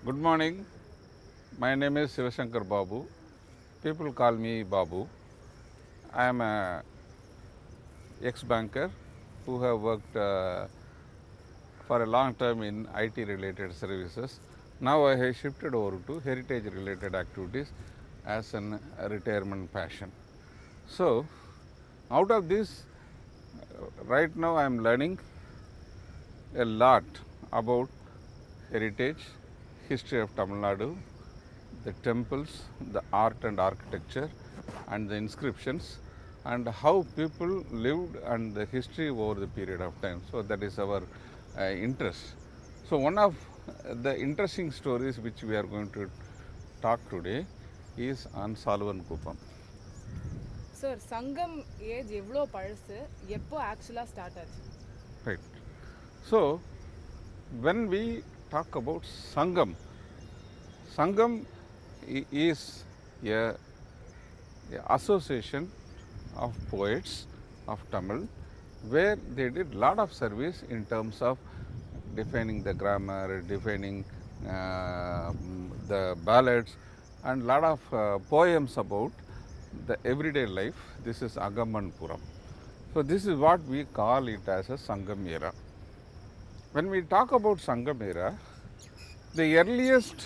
Good morning. My name is Sivasankar Babu. People call me Babu. I am a ex-banker who have worked for a long time in IT related services. Now I have shifted over to heritage related activities as an retirement passion. So out of this, right now I am learning a lot about heritage, history of Tamil Nadu, the temples, the art and architecture, and the inscriptions, and how people lived and the history over the period of time. So that is our interest. So one of the interesting stories which we are going to talk today is on Saluvankuppam. Sir சங்கம் age எவ்வளோ பழசு எப்போ ஆக்சுவலாக start ஆச்சு? Right. So when we talk about Sangam, Sangam is a association of poets of Tamil where they did lot of service in terms of defining the grammar, defining the ballads, and lot of poems about the everyday life. This is Agamanpuram. So this is what we call it as a Sangam era. When we talk about Sangam era, the earliest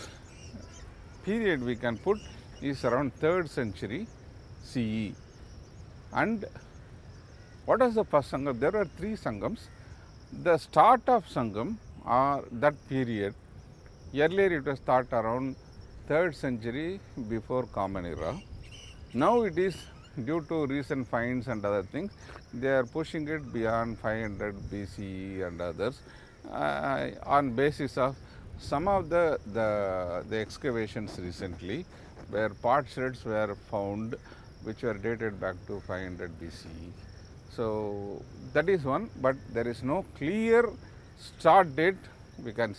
period we can put is around 3rd century CE. And what is the first Sangam? There are 3 Sangams. The start of Sangam or that period, earlier it was start around 3rd century before Common Era. Now it is due to recent finds and other things, they are pushing it beyond 500 BCE and others on basis of some of the excavations recently where potsherds were found which were dated back to 500 BCE. So that is one, but there is no clear start date. We can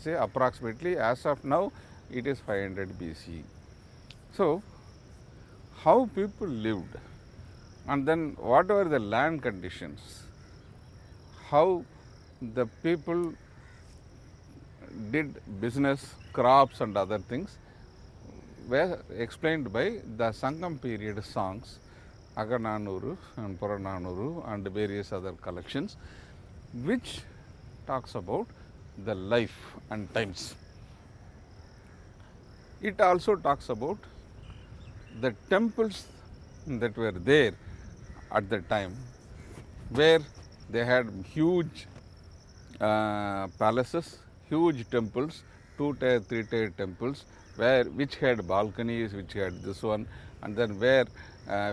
say approximately as of now it is 500 BCE. So how people lived, and then what were the land conditions, how the people did business, crops and other things were explained by the Sangam period songs, Agananuru and Purananuru and various other collections, which talks about the life and times. It also talks about the temples that were there at the time, where they had huge palaces, huge temples, 2-tier, 3-tier temples, which had balconies, which had this one, and then where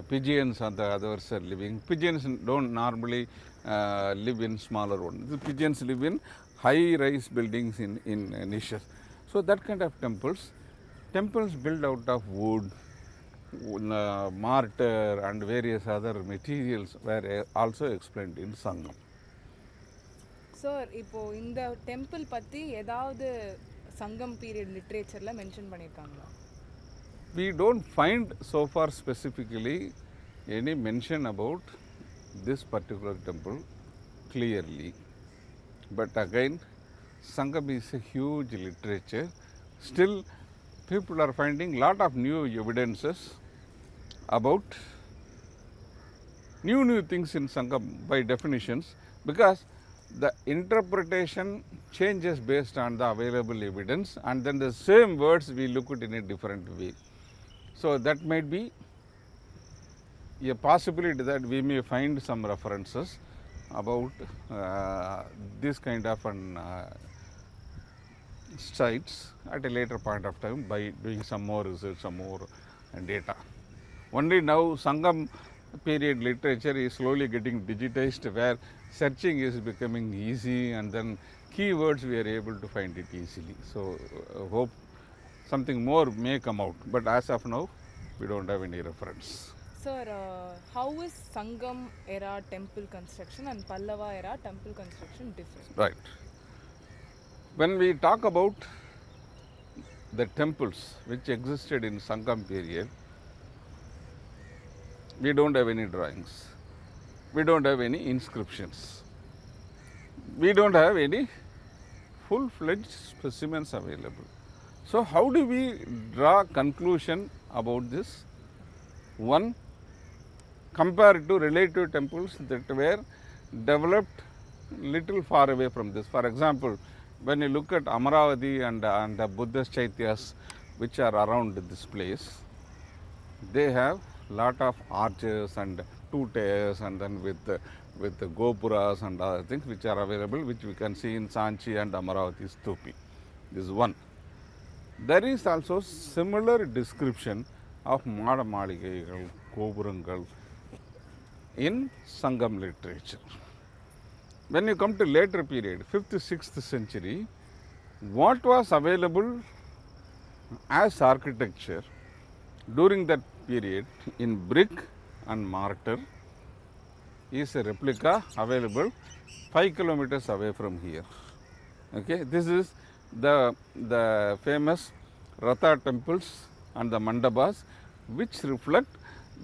pigeons and the others are living. Pigeons don't normally live in smaller ones. The pigeons live in high-rise buildings in niches. So that kind of temples built out of wood, mortar and various other materials were also explained in Sangam. Sir இப்போது இந்த temple பற்றி ஏதாவது சங்கம் period லிட்ரேச்சரில் mention பண்ணியிருக்காங்களா? We don't find so far specifically any mention about this particular temple clearly. But again, Sangam is a huge literature. Still, people are finding lot of new evidences about new things in Sangam by definitions, because the interpretation changes based on the available evidence, and then the same words we look at in a different way. So that might be a possibility that we may find some references about this kind of sites at a later point of time by doing some more research, some more data. Only now Sangam period literature is slowly getting digitized, where searching is becoming easy, and then keywords we are able to find it easily. So hope something more may come out, but as of now we don't have any reference. Sir, how is Sangam era temple construction and Pallava era temple construction different? Right. When we talk about the temples which existed in Sangam period, we don't have any drawings, we don't have any inscriptions, we don't have any full-fledged specimens available. So, how do we draw conclusion about this? One, compared to relative temples that were developed little far away from this. For example, when you look at Amaravati and the Buddhist Chaityas which are around this place, they have lot of arches and two tiers and then with the gopuras and other things which are available, which we can see in Sanchi and Amaravati Stupi. This is one. There is also similar description of Mada Maligaigal, Gopurangal in Sangam literature. When you come to later period, 5th, 6th century, what was available as architecture during that period in brick and mortar is a replica available 5 kilometers away from here. Okay, this is the famous Ratha temples and the mandabas which reflect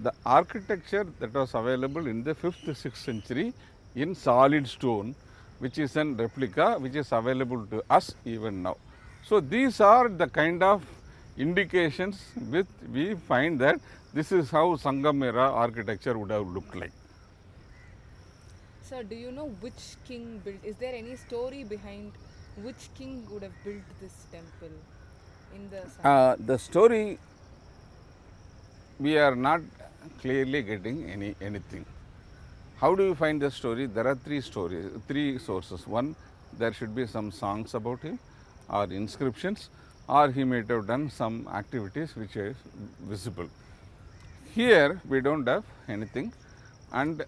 the architecture that was available in the 5th, 6th century in solid stone, which is an replica which is available to us even now. So, these are the kind of indications which we find that this is how Sangam era architecture would have looked like. Sir, do you know which king built? Is there any story behind which king would have built this temple in the Sangam? The story we are not clearly getting anything. How do you find the story? There are three sources. One, there should be some songs about him or inscriptions, or he might have done some activities which is visible. Here we don't have anything, and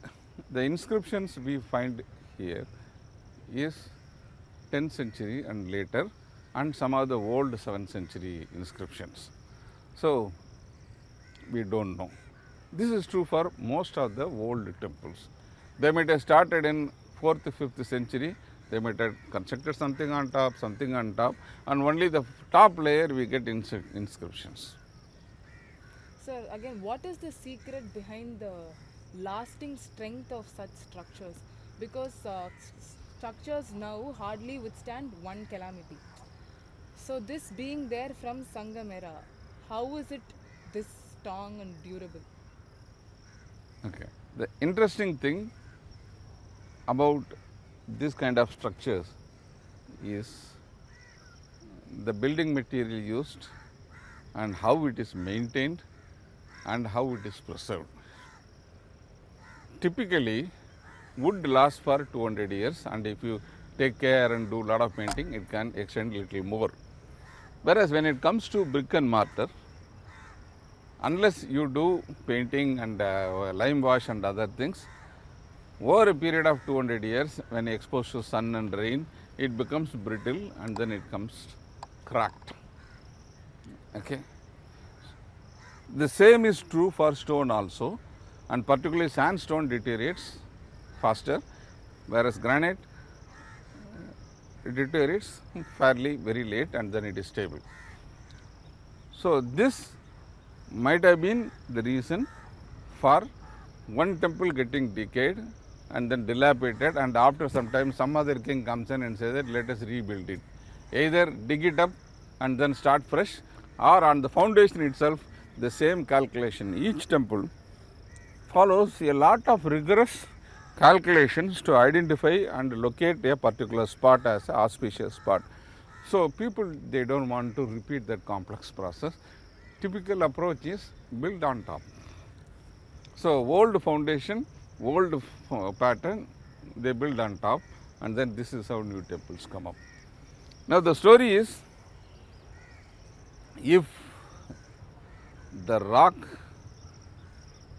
the inscriptions we find here is 10th century and later, and some of the old 7th century inscriptions. So, we don't know. This is true for most of the old temples. They might have started in 4th, 5th century, they might have constructed something on top, and only the top layer we get inscriptions. Sir, again, what is the secret behind the lasting strength of such structures? Because structures now hardly withstand one calamity. So, this being there from Sangam era, how is it this strong and durable? Okay. The interesting thing about this kind of structures is the building material used and how it is maintained and how it is preserved. Typically, wood lasts for 200 years, and if you take care and do a lot of painting, it can extend little more. Whereas when it comes to brick and mortar, unless you do painting and lime wash and other things, over a period of 200 years, when exposed to sun and rain, it becomes brittle and then it comes cracked. Okay. The same is true for stone also, and particularly sandstone deteriorates faster, whereas granite deteriorates fairly very late and then it is stable. So, this might have been the reason for one temple getting decayed and then dilapidated, and after some time some other king comes in and says that let us rebuild it. Either dig it up and then start fresh, or on the foundation itself the same calculation. Each temple follows a lot of rigorous calculations to identify and locate a particular spot as an auspicious spot. So, people they don't want to repeat that complex process. Typical approach is build on top. So, old foundation, old pattern, they build on top, and then this is how new temples come up. Now, the story is, if the rock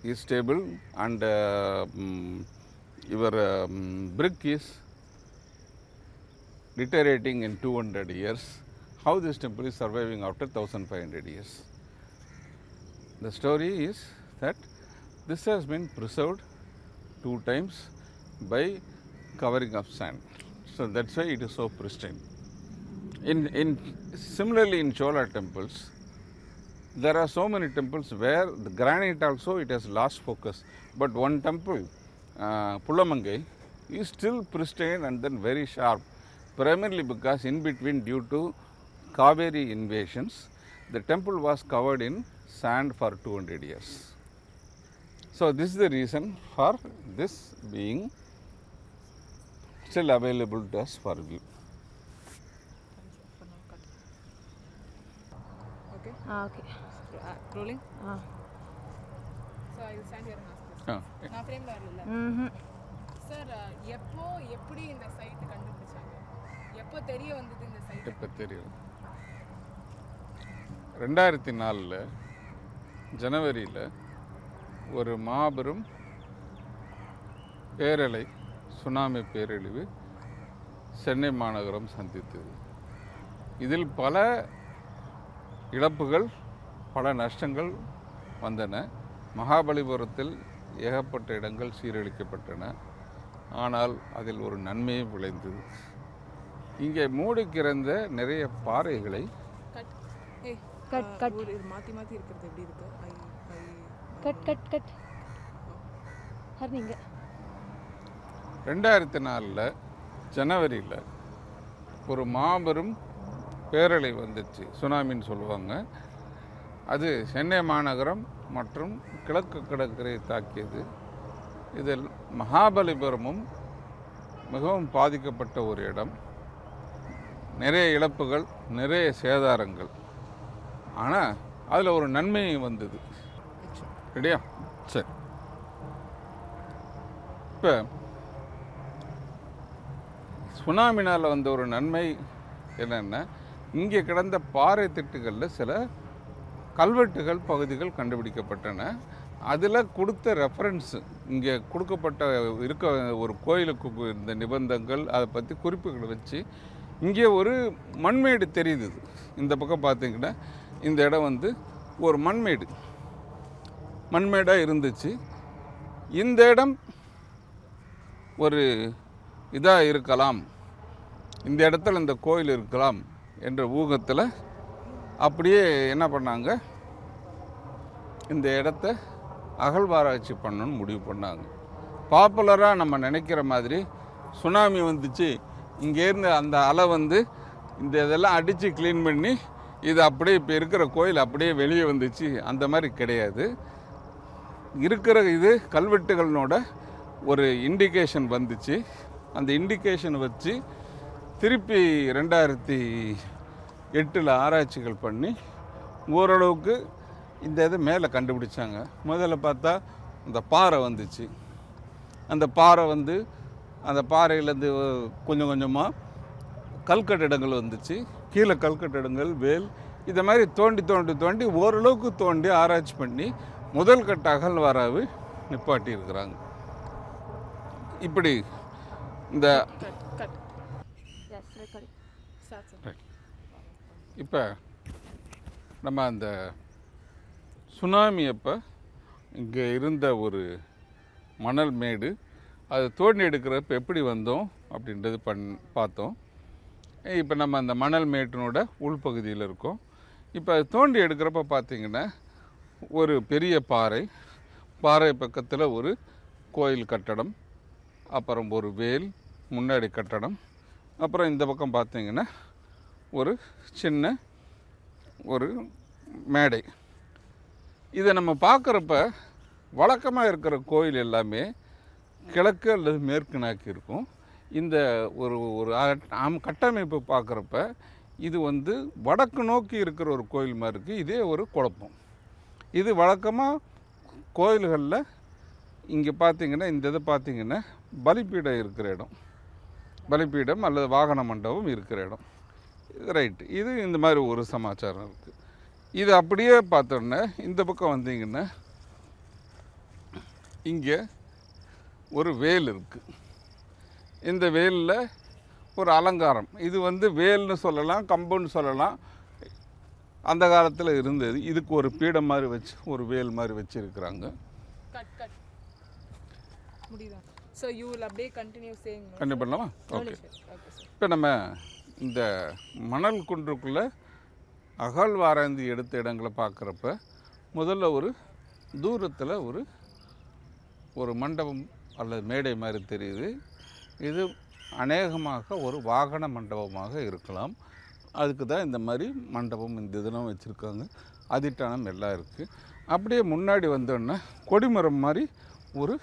is stable and your brick is deteriorating in 200 years, how this temple is surviving after 1500 years? The story is that this has been preserved 2 times by covering of sand. So, that is why it is so pristine. Similarly in Chola temples, there are so many temples where the granite also it has lost focus, but one temple, Pulamangai, is still pristine and then very sharp, primarily because in between due to Kaveri invasions, the temple was covered in sand for 200 years. So this is the reason for this being still available to us for view. Okay. Okay. Rolling. So I will stand here and ask this. நான் ஃப்ரேம்ல வரல. Sir எப்போ எப்படி இந்த side கண்டுபிடிச்சாங்க? எப்போ தெரிய வந்தது இந்த சைட்? எப்போ தெரியும்? 2004 ஜனவரியில் ஒரு மாபெரும் பேரலை, சுனாமி பேரழிவு சென்னை மாநகரம் சந்தித்தது. இதில் பல இழப்புகள், பல நஷ்டங்கள் வந்தன. மகாபலிபுரத்தில் ஏகப்பட்ட இடங்கள் சீரழிக்கப்பட்டன. ஆனால் அதில் ஒரு நன்மையும் விளைந்தது. இங்கே மூடி கிடந்த நிறைய பாறைகளை மாற்றி மாற்றி இருக்கிறது எப்படி இருக்கு? ஹரிங்க 2004 ஜனவரியில் ஒரு மாபெரும் பேரலை வந்துச்சு, சுனாமின்னு சொல்லுவாங்க. அது சென்னை மாநகரம் மற்றும் கிழக்கு கடற்கரையை தாக்கியது. இதில் மகாபலிபுரமும் மிகவும் பாதிக்கப்பட்ட ஒரு இடம். நிறைய இழப்புகள், நிறைய சேதாரங்கள். ஆனால் அதில் ஒரு நன்மை வந்தது. ரெடியா? சரி. இப்போ சுனாமினால் வந்த ஒரு நன்மை என்னென்னா, இங்கே கிடந்த பாறை திட்டுகளில் சில கல்வெட்டுகள் பகுதிகள் கண்டுபிடிக்கப்பட்டன. அதில் கொடுத்த ரெஃபரன்ஸு, இங்கே கொடுக்கப்பட்ட இருக்க ஒரு கோயிலுக்கு இந்த நிபந்தங்கள், அதை பற்றி குறிப்புகளை வச்சு இங்கே ஒரு மண்மேடு தெரியுது. இந்த பக்கம் பார்த்திங்கன்னா இந்த இடம் வந்து ஒரு மண்மேடாக இருந்துச்சு. இந்த இடம் ஒரு இதாக இருக்கலாம், இந்த இடத்துல இந்த கோயில் இருக்கலாம் என்ற ஊகத்தில் அப்படியே என்ன பண்ணாங்க, இந்த இடத்த அகழ்வாராய்ச்சி பண்ணணும்னு முடிவு பண்ணாங்க. பாப்புலராக நம்ம நினைக்கிற மாதிரி சுனாமி வந்துச்சு, இங்கேருந்து அந்த அலை வந்து இந்த இதெல்லாம் அடித்து க்ளீன் பண்ணி இது அப்படியே இப்போ இருக்கிற கோயில் அப்படியே வெளியே வந்துச்சு, அந்த மாதிரி கிடையாது. இருக்கிற இது கல்வெட்டுகளோட ஒரு இண்டிகேஷன் வந்துச்சு. அந்த இண்டிகேஷன் வச்சு திருப்பி 2008 ஆராய்ச்சிகள் பண்ணி ஓரளவுக்கு இந்த இது மேலே கண்டுபிடிச்சாங்க. முதல்ல பார்த்தா இந்த பாறை வந்துச்சு. அந்த பாறை வந்து அந்த பாறையிலேருந்து கொஞ்சம் கொஞ்சமாக கல்கட்டிடங்கள் வந்துச்சு. கீழே கல்கட்டிடங்கள், வேல், இதை மாதிரி தோண்டி ஓரளவுக்கு தோண்டி ஆராய்ச்சி பண்ணி முதல் கட்ட அகழ்வாராய்வு நிப்பாட்டி இருக்கிறாங்க. இப்படி இந்த இப்போ நம்ம அந்த சுனாமி அப்போ இங்கே இருந்த ஒரு மணல் மேடு, அதை தோண்டி எடுக்கிறப்ப எப்படி வந்தோம் அப்படின்றது பார்த்தோம். இப்போ நம்ம அந்த மணல் மேட்டினோட உள்பகுதியில் இருக்கோம். இப்போ அது தோண்டி எடுக்கிறப்ப பார்த்திங்கன்னா ஒரு பெரிய பாறை பக்கத்தில் ஒரு கோயில் கட்டடம், அப்புறம் ஒரு வேல் முன்னாடி கட்டடம், அப்புறம் இந்த பக்கம் பார்த்திங்கன்னா ஒரு சின்ன ஒரு மேடை. இதை நம்ம பார்க்குறப்ப வழக்கமாக இருக்கிற கோயில் எல்லாமே கிழக்கு அல்லது மேற்கு நோக்கி இருக்கும். இந்த ஒரு கட்டமைப்பு பார்க்குறப்ப இது வந்து வடக்கு நோக்கி இருக்கிற ஒரு கோயில் மாதிரி இருக்குது. இதே ஒரு குழப்பம். இது வழக்கமாக கோயில்களில் இங்கே பார்த்திங்கன்னா இந்த இதை பார்த்திங்கன்னா பலிப்பீடம் இருக்கிற இடம், பலிப்பீடம் அல்லது வாகன மண்டபம் இருக்கிற இடம், ரைட்டு. இது இந்த மாதிரி ஒரு சமாச்சாரம் இருக்குது. இது அப்படியே பார்த்தோன்னே இந்த பக்கம் வந்தீங்கன்னா இங்கே ஒரு வேல் இருக்குது. இந்த வேலில் ஒரு அலங்காரம், இது வந்து வேல்னு சொல்லலாம், கம்புன்னு சொல்லலாம். அந்த காலத்தில் இருந்தது. இதுக்கு ஒரு பீடம் மாதிரி வச்சு ஒரு வேல் மாதிரி வச்சுருக்குறாங்க. கண்டிப்பாக பண்ணலாமா? ஓகே. இப்போ நம்ம இந்த மணல் குன்றுக்குள்ளே அகழ்வாராய்ந்து எடுத்த இடங்களை பார்க்குறப்ப முதல்ல ஒரு தூரத்தில் ஒரு மண்டபம் அல்லது மேடை மாதிரி தெரியுது. இது அநேகமாக ஒரு வாகன மண்டபமாக இருக்கலாம். அதுக்கு தான் இந்த மாதிரி மண்டபம் இந்த இதெல்லாம் வச்சுருக்காங்க. அதிட்டானம் எல்லாம் இருக்குது. அப்படியே முன்னாடி வந்தோன்னா கொடிமரம் மாதிரி ஒரு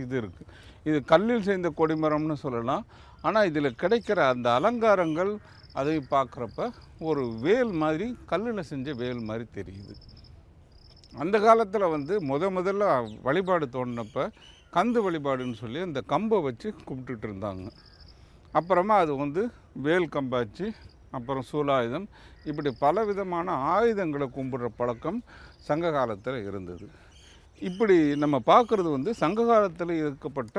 இது இருக்குது. இது கல்லில் செய்த கொடிமரம்னு சொல்லலாம். ஆனால் இதில் கிடைக்கிற அந்த அலங்காரங்கள் அதை பார்க்குறப்ப ஒரு வேல் மாதிரி, கல்லில் செஞ்ச வேல் மாதிரி தெரியுது. அந்த காலத்தில் வந்து முதல்ல வழிபாடு தோண்டினப்போ கந்து வழிபாடுன்னு சொல்லி அந்த கம்பை வச்சு கும்பிட்டுட்டு இருந்தாங்க. அப்புறமா அது வந்து வேல் கம்பாச்சு, அப்புறம் சூலாயுதம், இப்படி பல விதமான ஆயுதங்களை கும்பிடுற பழக்கம் சங்க காலத்தில் இருந்தது. இப்படி நம்ம பார்க்குறது வந்து சங்க காலத்தில் இருக்கப்பட்ட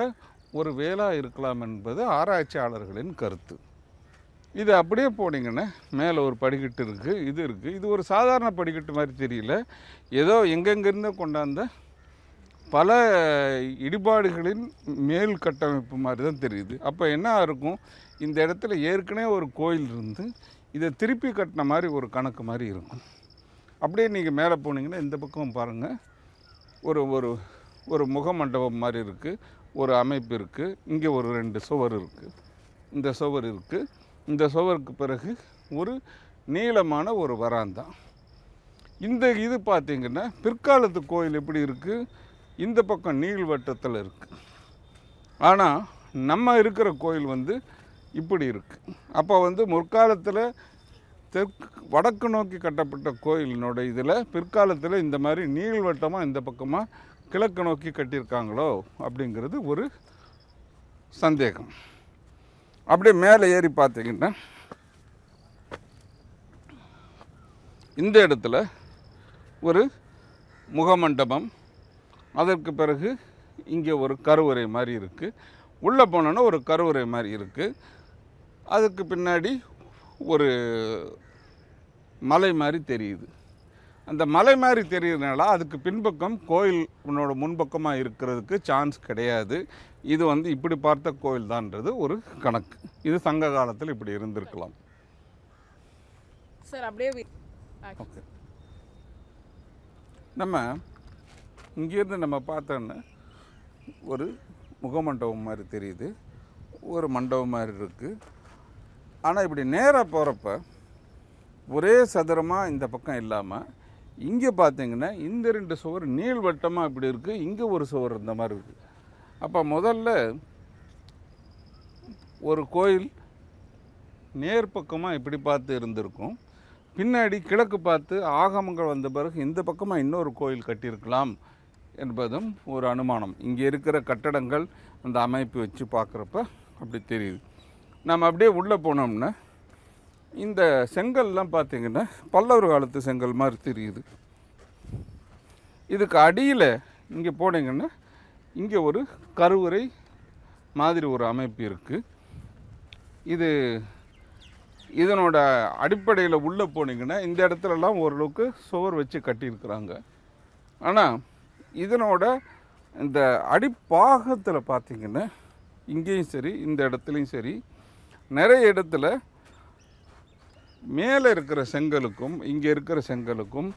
ஒரு வேலாக இருக்கலாம் என்பது ஆராய்ச்சியாளர்களின் கருத்து. இது அப்படியே போனீங்கன்னா மேலே ஒரு படிக்கட்டு இருக்குது, இது இருக்குது. இது ஒரு சாதாரண படிக்கட்டு மாதிரி தெரியல, ஏதோ எங்கெங்கிருந்தோ கொண்டாந்த பல இடிபாடுகளின் மேல் கட்டமைப்பு மாதிரி தான் தெரியுது. அப்போ என்ன இருக்கும், இந்த இடத்துல ஏற்கனவே ஒரு கோயில் இருந்து இதை திருப்பி கட்டின மாதிரி ஒரு கணக்கு மாதிரி இருக்கும். அப்படியே நீங்கள் மேலே போனீங்கன்னா இந்த பக்கம் பாருங்கள், ஒரு ஒரு ஒரு முகமண்டபம் மாதிரி இருக்குது, ஒரு அமைப்பு இருக்குது. இங்கே ஒரு 2 சுவர் இருக்குது, இந்த சுவர் இருக்குது. இந்த சுவருக்கு பிறகு ஒரு நீளமான ஒரு வராந்தா. இந்த இது பார்த்திங்கன்னா பிற்காலத்து கோயில் எப்படி இருக்குது, இந்த பக்கம் நீள்வட்டத்தில் இருக்குது. ஆனால் நம்ம இருக்கிற கோயில் வந்து இப்படி இருக்குது. அப்போ வந்து முற்காலத்தில் வடக்கு நோக்கி கட்டப்பட்ட கோயிலினோட இதில் பிற்காலத்தில் இந்த மாதிரி நீள்வட்டமாக இந்த பக்கமாக கிழக்கு நோக்கி கட்டியிருக்காங்களோ அப்படிங்கிறது ஒரு சந்தேகம். அப்படியே மேலே ஏறி பார்த்தீங்கன்னா இந்த இடத்துல ஒரு முகமண்டபம், அதற்கு பிறகு இங்கே ஒரு கருவறை மாதிரி இருக்குது. உள்ளே போனோன்னா ஒரு கருவறை மாதிரி இருக்குது. அதுக்கு பின்னாடி ஒரு மலை மாதிரி தெரியுது. அந்த மலை மாதிரி தெரியுறதுனால அதுக்கு பின்பக்கம் கோயில் உன்னோட முன்பக்கமாக இருக்கிறதுக்கு சான்ஸ் கிடையாது. இது வந்து இப்படி பார்த்த கோயில் தான்ன்றது ஒரு கணக்கு. இது சங்க காலத்தில் இப்படி இருந்திருக்கலாம். சார் அப்படியே ஓகே, நம்ம இங்கேருந்து நம்ம பார்த்தோன்னா ஒரு முகமண்டபம் மாதிரி தெரியுது, ஒரு மண்டபம் மாதிரி இருக்குது. ஆனால் இப்படி நேராக போகிறப்ப ஒரே சதுரமாக இந்த பக்கம் இல்லாமல் இங்கே பார்த்தீங்கன்னா இந்த 2 சுவர் நீள்வட்டமாக இப்படி இருக்குது, இங்கே ஒரு சுவர் இந்த மாதிரி இருக்குது. அப்போ முதல்ல ஒரு கோயில் நேர் பக்கமாக இப்படி பார்த்து இருந்திருக்கும், பின்னாடி கிழக்கு பார்த்து ஆகமங்கள் வந்த பிறகு இந்த பக்கமாக இன்னொரு கோயில் கட்டியிருக்கலாம் என்பதும் ஒரு அனுமானம். இங்கே இருக்கிற கட்டடங்கள் அந்த அமைப்பு வச்சு பார்க்குறப்ப அப்படி தெரியுது. நம்ம அப்படியே உள்ளே போனோம்னா இந்த செங்கல்லாம் பார்த்திங்கன்னா பல்லவர் காலத்து செங்கல் மாதிரி தெரியுது. இதுக்கு அடியில் இங்கே போனீங்கன்னா இங்கே ஒரு கருவறை மாதிரி ஒரு அமைப்பு இருக்குது. இதனோட அடிப்படையில் உள்ளே போனீங்கன்னா இந்த இடத்துலலாம் ஓரளவுக்கு சுவர் வச்சு கட்டியிருக்கிறாங்க. ஆனால் இதனோட இந்த அடிப்பாகத்தில் பார்த்திங்கன்னா இங்கேயும் சரி இந்த இடத்துலையும் சரி நிறைய இடத்துல மேலே இருக்கிற செங்கலுக்கும் இங்கே இருக்கிற செங்கலுக்கும்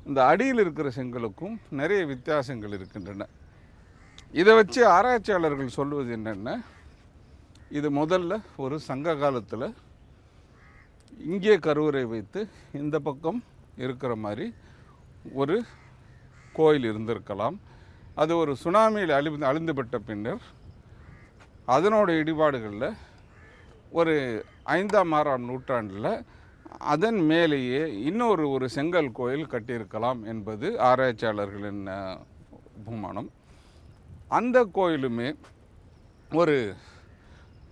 இந்த அடியில் இருக்கிற செங்கலுக்கும் நிறைய வித்தியாசங்கள் இருக்கின்றன. இதை வச்சு ஆராய்ச்சியாளர்கள் சொல்வது என்னென்னா, இது முதல்ல ஒரு சங்க காலத்தில் இங்கே கருவறை வைத்து இந்த பக்கம் இருக்கிற மாதிரி ஒரு கோயில் இருந்திருக்கலாம். அது ஒரு சுனாமியில் அழிந்துபட்ட பின்னர் அதனோட இடிபாடுகளில் ஒரு 5ஆம் 6ஆம் நூற்றாண்டில் அதன் மேலேயே இன்னொரு செங்கல் கோயில் கட்டியிருக்கலாம் என்பது ஆராய்ச்சியாளர்களின் உபமானம். அந்த கோயிலுமே ஒரு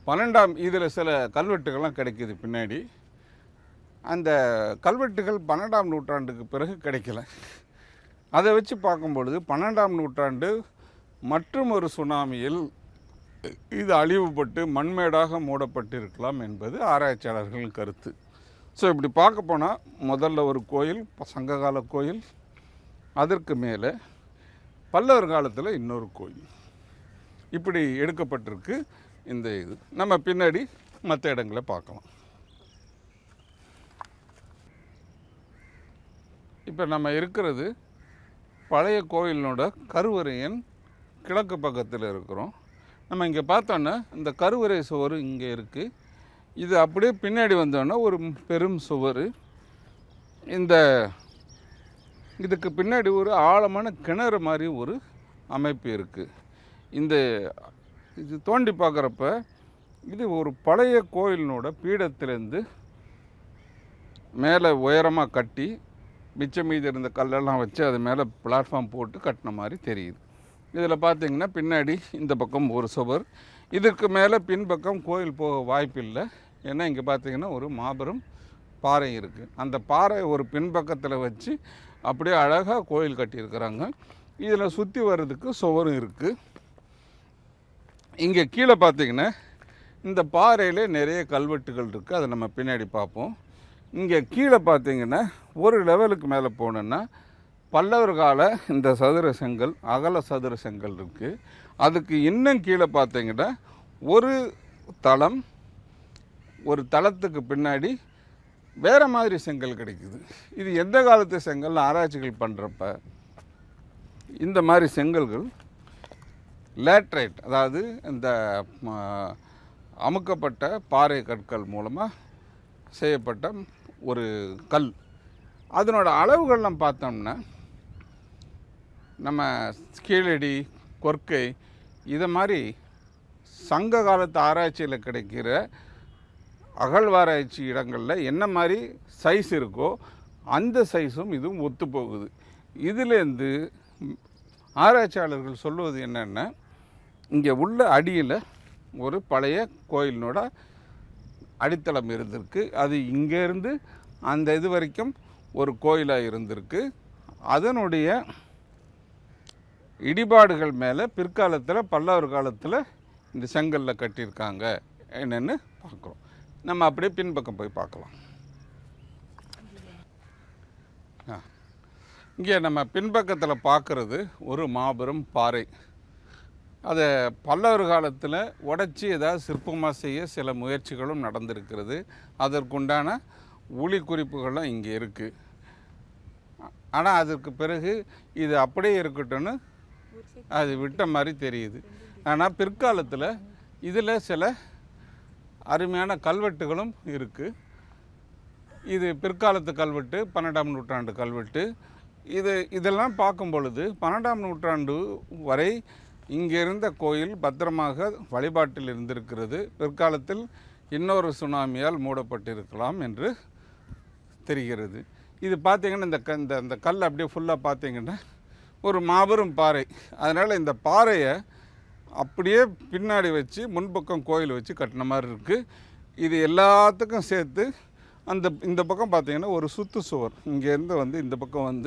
12ஆம் இதில் சில கல்வெட்டுகள்லாம் கிடைக்கிது பின்னாடி. அந்த கல்வெட்டுகள் 12ஆம் நூற்றாண்டுக்கு பிறகு கிடைக்கல. அதை வச்சு பார்க்கும்பொழுது 12ஆம் நூற்றாண்டு மற்றும் ஒரு சுனாமியில் இது அழிவுபட்டு மண்மேடாக மூடப்பட்டிருக்கலாம் என்பது ஆராய்ச்சியாளர்களின் கருத்து. ஸோ இப்படி பார்க்க போனால் முதல்ல ஒரு கோயில், சங்ககால கோயில், அதற்கு மேலே பல்லவர் காலத்தில் இன்னொரு கோயில், இப்படி எடுக்கப்பட்டிருக்கு. இந்த இது நம்ம பின்னாடி மற்ற இடங்களை பார்க்கலாம். இப்போ நம்ம இருக்கிறது பழைய கோயிலினோட கருவறையின் கிழக்கு பக்கத்தில் இருக்கிறோம். நம்ம இங்கே பார்த்தோன்னா இந்த கருவறை சுவர் இங்கே இருக்குது, இது அப்படியே பின்னாடி வந்தோன்னா ஒரு பெரும் சுவர். இந்த இதுக்கு பின்னாடி ஒரு ஆழமான கிணறு மாதிரி ஒரு அமைப்பு இருக்குது. இது தோண்டி பார்க்குறப்ப இது ஒரு பழைய கோயிலினோட பீடத்திலேருந்து மேலே உயரமாக கட்டி மிச்சம் மீதி இருந்த கல்லெல்லாம் வச்சு அது மேலே பிளாட்ஃபார்ம் போட்டு கட்டின மாதிரி தெரியுது. இதில் பார்த்திங்கன்னா பின்னாடி இந்த பக்கம் ஒரு சுவர், இதுக்கு மேலே பின்பக்கம் கோயில் போக வாய்ப்பில்லை. ஏன்னா இங்கே பார்த்திங்கன்னா ஒரு மாபெரும் பாறை இருக்குது. அந்த பாறை ஒரு பின்பக்கத்தில் வச்சு அப்படியே அழகாக கோயில் கட்டியிருக்கிறாங்க. இதில் சுற்றி வர்றதுக்கு சுவரும் இருக்குது. இங்கே கீழே பார்த்திங்கன்னா இந்த பாறையில் நிறைய கல்வெட்டுகள் இருக்குது, அதை நம்ம பின்னாடி பார்ப்போம். இங்கே கீழே பார்த்திங்கன்னா ஒரு லெவலுக்கு மேலே போனோன்னா பல்லவர் கால இந்த சதுர செங்கல், அகல சதுர செங்கல் இருக்குது. அதுக்கு இன்னும் கீழே பார்த்திங்கன்னா ஒரு தளம், ஒரு தளத்துக்கு பின்னாடி வேறு மாதிரி செங்கல் கிடைக்குது. இது எந்த காலத்து செங்கல் ஆராய்ச்சிகள் பண்ணுறப்ப இந்த மாதிரி செங்கல்கள் லேட்ரைட், அதாவது இந்த அமுக்கப்பட்ட பாறை கற்கள் மூலமாக செய்யப்பட்ட ஒரு கல். அதனோட அளவுகள்லாம் பார்த்தோம்னா நம்ம கீழடி, கொற்கை இதை மாதிரி சங்க காலத்து ஆராய்ச்சியில் கிடைக்கிற அகழ்வாராய்ச்சி இடங்களில் என்ன மாதிரி சைஸ் இருக்கோ அந்த சைஸும் இதுவும் ஒத்து போகுது. இதிலேருந்து ஆராய்ச்சியாளர்கள் சொல்வது என்னென்னா, இங்கே உள்ள அடியில் ஒரு பழைய கோயிலினோட அடித்தளம் இருந்திருக்கு. அது இங்கேருந்து அந்த இது வரைக்கும் ஒரு கோயிலாக இருந்திருக்கு. அதனுடைய இடிபாடுகள் மேலே பிற்காலத்தில் பல்லவர் காலத்தில் இந்த செங்கல்லில் கட்டியிருக்காங்க என்னென்னு பார்க்குறோம். நம்ம அப்படியே பின்பக்கம் போய் பார்க்கலாம். இங்கே நம்ம பின்பக்கத்தில் பார்க்குறது ஒரு மாபெரும் பாறை. அதை பல்லவர் காலத்தில் உடைச்சி ஏதாவது சிற்பமாக செய்ய சில முயற்சிகளும் நடந்திருக்கிறது. அதற்குண்டான ஒளி குறிப்புகளும் இங்கே இருக்குது. ஆனால் அதற்கு பிறகு இது அப்படியே இருக்கட்டும்னு அது விட்ட மாதிரி தெரியுது. ஆனால் பிற்காலத்தில் இதில் சில அருமையான கல்வெட்டுகளும் இருக்குது. இது பிற்காலத்து கல்வெட்டு, 12ஆம் நூற்றாண்டு கல்வெட்டு. இதெல்லாம் பார்க்கும் பொழுது 12ஆம் நூற்றாண்டு வரை இங்கே இருந்த கோயில் பத்திரமாக வழிபாட்டில் இருந்திருக்கிறது. பிற்காலத்தில் இன்னொரு சுனாமியால் மூடப்பட்டிருக்கலாம் என்று தெரிகிறது. இது பார்த்திங்கன்னா இந்த கல் அப்படியே ஃபுல்லாக பார்த்திங்கன்னா ஒரு மாபெரும் பாறை. அதனால் இந்த பாறையை அப்படியே பின்னாடி வச்சு முன்பக்கம் கோயில் வச்சு கட்டின மாதிரி இருக்குது. இது எல்லாத்துக்கும் சேர்த்து இந்த பக்கம் பார்த்திங்கன்னா ஒரு சுற்று சுவர், இங்கேருந்து இந்த பக்கம்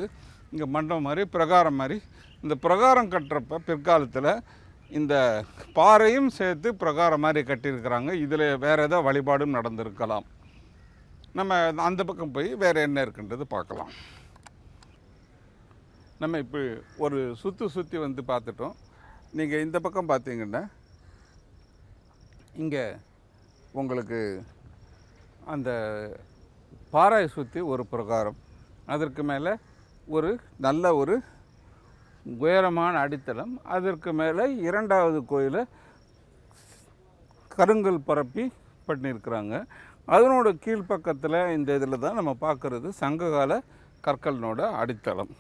இங்கே மண்டபம் மாதிரி பிரகாரம் மாதிரி. இந்த பிரகாரம் கட்டுறப்ப பிற்காலத்தில் இந்த பாறையும் சேர்த்து பிரகாரம் மாதிரி கட்டியிருக்கிறாங்க. இதில் வேறு ஏதோ வழிபாடும் நடந்திருக்கலாம். நம்ம அந்த பக்கம் போய் வேறு என்ன இருக்குன்றது பார்க்கலாம். நம்ம இப்போ ஒரு சுற்றி பார்த்துட்டோம். நீங்கள் இந்த பக்கம் பார்த்தீங்கன்னா இங்கே உங்களுக்கு அந்த பாறை சுற்றி ஒரு பிரகாரம், அதற்கு மேலே ஒரு நல்ல ஒரு உயரமான அடித்தளம், அதற்கு மேலே இரண்டாவது கோயிலை கருங்கல் பரப்பி பண்ணியிருக்கிறாங்க. அதனோட கீழ்ப்பக்கத்தில் இந்த இதில் தான் நம்ம பார்க்குறது சங்ககால கற்களினோட அடித்தளம்.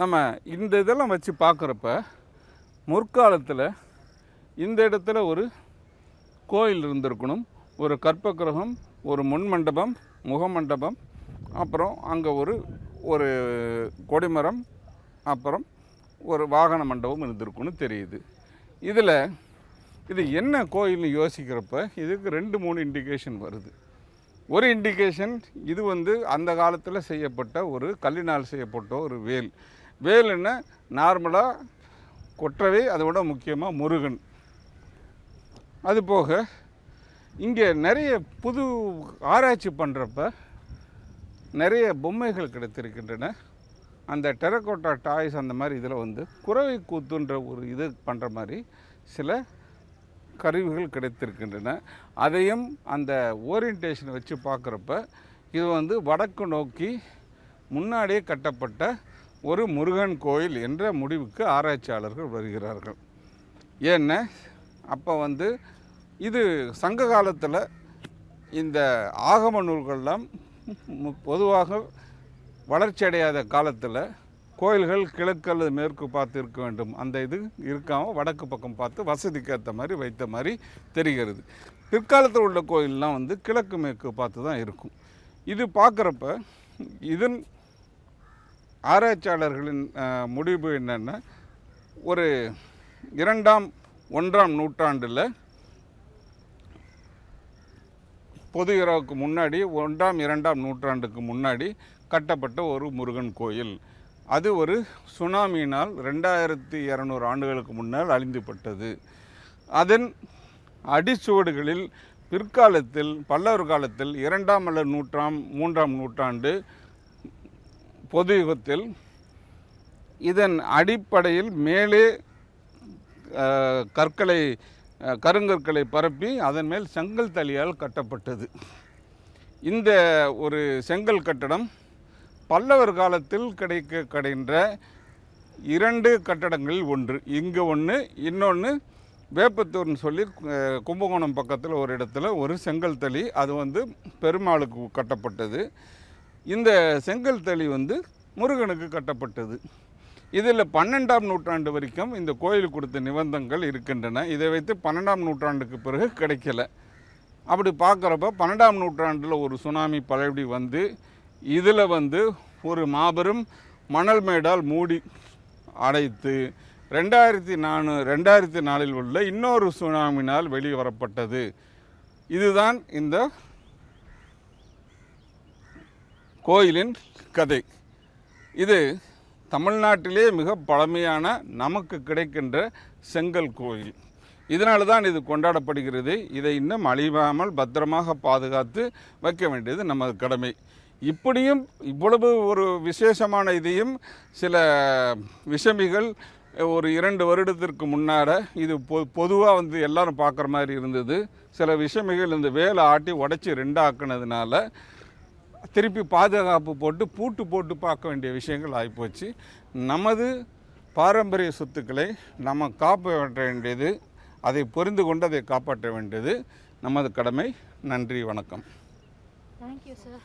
நம்ம இந்த இதெல்லாம் வச்சு பார்க்குறப்ப முற்காலத்தில் இந்த இடத்துல ஒரு கோயில் இருந்திருக்கணும். ஒரு கற்பகிரகம், ஒரு முன்மண்டபம், முகமண்டபம், அப்புறம் அங்கே ஒரு கொடிமரம், அப்புறம் ஒரு வாகன மண்டபம் இருந்திருக்குன்னு தெரியுது. இது என்ன கோயில்னு யோசிக்கிறப்ப இதுக்கு 2-3 இண்டிகேஷன் வருது. ஒரு இண்டிகேஷன், இது அந்த காலத்தில் செய்யப்பட்ட ஒரு கல்லினால் செய்யப்பட்ட ஒரு வேலுன்னா நார்மலாக கொற்றவை, அதை விட முக்கியமாக முருகன். அதுபோக இங்கே நிறைய புது ஆராய்ச்சி பண்ணுறப்ப நிறைய பொம்மைகள் கிடைத்திருக்கின்றன. அந்த டெரகோட்டா டாய்ஸ் அந்த மாதிரி இதில் குறவை கூத்துன்ற ஒரு இது பண்ணுற மாதிரி சில கருவிகள் கிடைத்திருக்கின்றன. அதையும் அந்த ஓரியன்டேஷனை வச்சு பார்க்குறப்ப இது வடக்கு நோக்கி முன்னாடியே கட்டப்பட்ட ஒரு முருகன் கோயில் என்ற முடிவுக்கு ஆராய்ச்சியாளர்கள் வருகிறார்கள். ஏன்னா அப்போ இது சங்க காலத்தில் இந்த ஆகம நூல்கள்லாம் பொதுவாக வளர்ச்சி அடையாத காலத்தில் கோயில்கள் கிழக்கு அல்லது மேற்கு பார்த்து இருக்க வேண்டும், அந்த இது இருக்காமல் வடக்கு பக்கம் பார்த்து வசதிக்கு ஏற்ற மாதிரி வைத்த மாதிரி தெரிகிறது. பிற்காலத்தில் உள்ள கோயிலெலாம் வந்து கிழக்கு மேற்கு பார்த்து தான் இருக்கும். இது பார்க்குறப்ப இதன் ஆராய்ச்சியாளர்களின் முடிவு என்னென்னா, ஒரு 1ஆம் நூற்றாண்டில் பொது இரவுக்கு முன்னாடி 2ஆம் நூற்றாண்டுக்கு முன்னாடி கட்டப்பட்ட ஒரு முருகன் கோயில். அது ஒரு சுனாமியினால் 2200 ஆண்டுகளுக்கு முன்னால் அழிந்துபட்டது. அதன் அடிச்சுவடுகளில் பிற்காலத்தில் பல்லவர் காலத்தில் 2ஆம் அல்லது 3ஆம் நூற்றாண்டு பொது யுகத்தில் இதன் அடிப்படையில் மேலே கருங்கற்களை பரப்பி அதன் மேல் செங்கல் தளியால் கட்டப்பட்டது. இந்த ஒரு செங்கல் கட்டடம் பல்லவர் காலத்தில் கிடைக்கின்ற 2 கட்டடங்களில் ஒன்று. இங்கே ஒன்று, இன்னொன்று வேப்பத்தூர்னு சொல்லி கும்பகோணம் பக்கத்தில் ஒரு இடத்துல ஒரு செங்கல் தளி, அது வந்து பெருமாளுக்கு கட்டப்பட்டது. இந்த செங்கல் தளி வந்து முருகனுக்கு கட்டப்பட்டது. இதில் 12ஆம் நூற்றாண்டு வரைக்கும் இந்த கோயில் கொடுத்த நிபந்தங்கள் இருக்கின்றன. இதை வைத்து 12ஆம் நூற்றாண்டுக்கு பிறகு கிடைக்கல. அப்படி பார்க்குறப்ப 12ஆம் நூற்றாண்டில் ஒரு சுனாமி பழையபடி வந்து இதில் வந்து ஒரு மாபெரும் மணல் மேடால் மூடி அடைத்து 2004 உள்ள இன்னொரு சுனாமினால் வெளியே வரப்பட்டது. இதுதான் இந்த கோயிலின் கதை. இது தமிழ்நாட்டிலே மிக பழமையான நமக்கு கிடைக்கின்ற செங்கல் கோயில். இதனால தான் இது கொண்டாடப்படுகிறது. இதை இன்னும் அழியாமல் பத்திரமாக பாதுகாத்து வைக்க வேண்டியது நமது கடமை. இப்படியும் இவ்வளவு ஒரு விசேஷமான இதையும் சில விஷமிகள் ஒரு 2 வருடத்திற்கு முன்னார இது பொதுவாக வந்து எல்லாரும் பார்க்குற மாதிரி இருந்தது. சில விஷமிகள் இந்த வேலை ஆட்டி உடச்சி 2 ஆக்குனதுனால திருப்பி பாதுகாப்பு போட்டு பூட்டு போட்டு பார்க்க வேண்டிய விஷயங்கள் ஆகிப்போச்சு. நமது பாரம்பரிய சொத்துக்களை நம்ம காப்பாற்ற வேண்டியது, அதை புரிந்து கொண்டு அதை காப்பாற்ற வேண்டியது நமது கடமை. நன்றி, வணக்கம். Thank you sir.